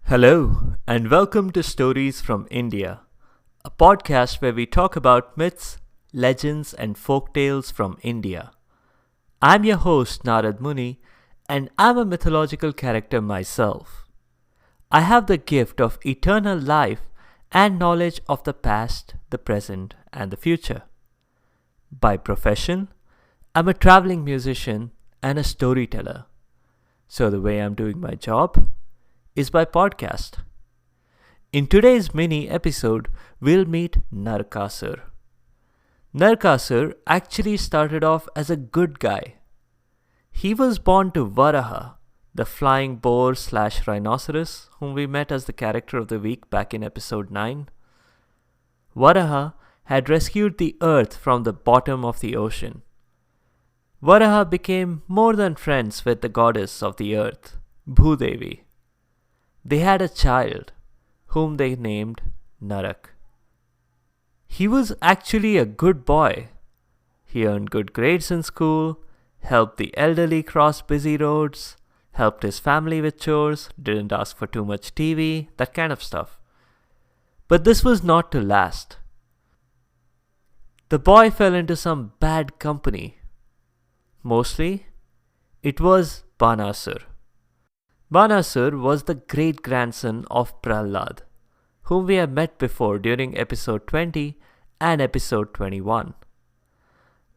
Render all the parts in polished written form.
Hello, and welcome to Stories from India, a podcast where we talk about myths, legends, and folk tales from India. I'm your host, Narad Muni, and I'm a mythological character myself. I have the gift of eternal life and knowledge of the past, the present, and the future. By profession, I'm a traveling musician and a storyteller. So the way I'm doing my job is by podcast. In today's mini episode, we'll meet Narakasura. Narakasura actually started off as a good guy. He was born to Varaha, the flying boar / rhinoceros, whom we met as the character of the week back in episode 9. Varaha had rescued the earth from the bottom of the ocean. Varaha became more than friends with the goddess of the earth, Bhudevi. They had a child, whom they named Narak. He was actually a good boy. He earned good grades in school, helped the elderly cross busy roads, helped his family with chores, didn't ask for too much TV, that kind of stuff. But this was not to last. The boy fell into some bad company. Mostly, it was Banasur. Banasur was the great-grandson of Prahlad, whom we have met before during episode 20 and episode 21.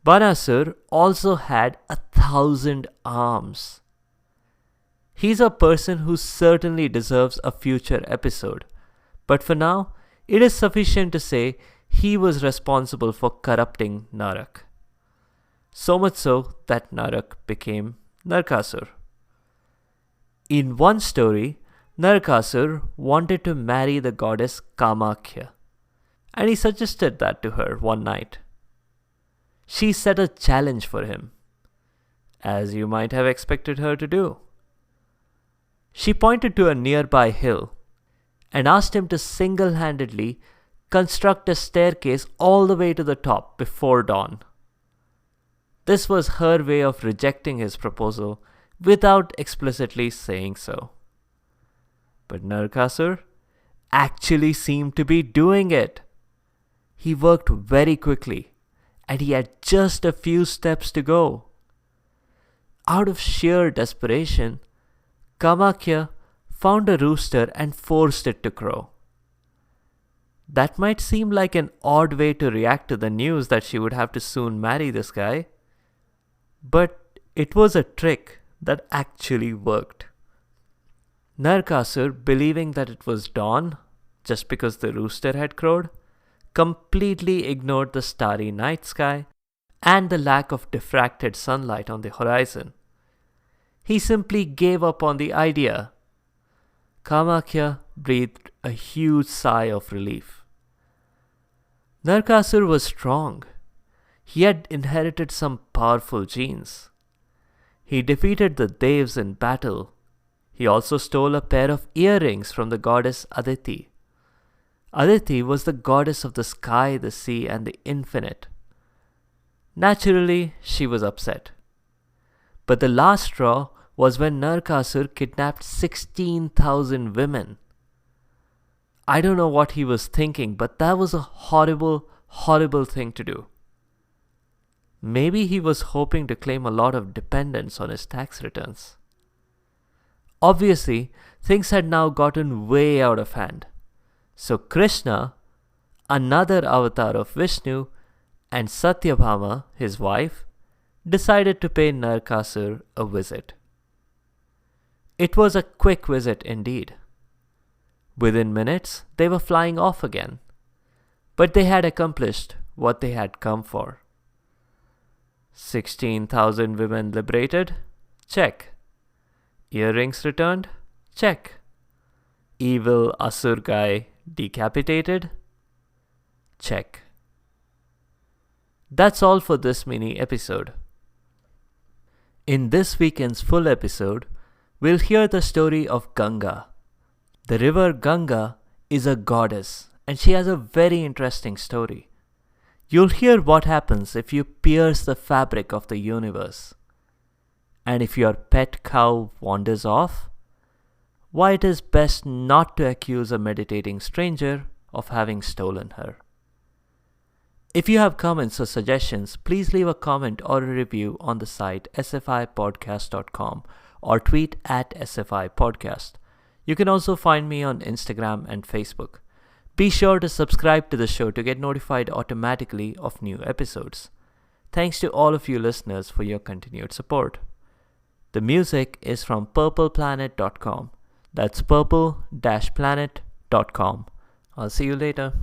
Banasur also had 1,000 arms. He's a person who certainly deserves a future episode, but for now, it is sufficient to say he was responsible for corrupting Narak. So much so that Narak became Narakasura. In one story, Narakasura wanted to marry the goddess Kamakhya, and he suggested that to her one night. She set a challenge for him, as you might have expected her to do. She pointed to a nearby hill and asked him to single-handedly construct a staircase all the way to the top before dawn. This was her way of rejecting his proposal without explicitly saying so. But Narakasura actually seemed to be doing it. He worked very quickly, and he had just a few steps to go. Out of sheer desperation, Kamakhya found a rooster and forced it to crow. That might seem like an odd way to react to the news that she would have to soon marry this guy, but it was a trick that actually worked. Narakasura, believing that it was dawn, just because the rooster had crowed, completely ignored the starry night sky and the lack of diffracted sunlight on the horizon. He simply gave up on the idea. Kamakhya breathed a huge sigh of relief. Narakasura was strong. He had inherited some powerful genes. He defeated the Devs in battle. He also stole a pair of earrings from the goddess Aditi. Aditi was the goddess of the sky, the sea, and the infinite. Naturally, she was upset. But the last straw was when Narakasura kidnapped 16,000 women. I don't know what he was thinking, but that was a horrible, horrible thing to do. Maybe he was hoping to claim a lot of dependents on his tax returns. Obviously, things had now gotten way out of hand. So Krishna, another avatar of Vishnu, and Satyabhama, his wife, decided to pay Narakasura a visit. It was a quick visit indeed. Within minutes, they were flying off again. But they had accomplished what they had come for. 16,000 women liberated? Check. Earrings returned? Check. Evil Asur guy decapitated? Check. That's all for this mini episode. In this weekend's full episode, we'll hear the story of Ganga. The river Ganga is a goddess and she has a very interesting story. You'll hear what happens if you pierce the fabric of the universe. And if your pet cow wanders off, why it is best not to accuse a meditating stranger of having stolen her. If you have comments or suggestions, please leave a comment or a review on the site sfipodcast.com or tweet at sfipodcast. You can also find me on Instagram and Facebook. Be sure to subscribe to the show to get notified automatically of new episodes. Thanks to all of you listeners for your continued support. The music is from purpleplanet.com. That's purple-planet.com. I'll see you later.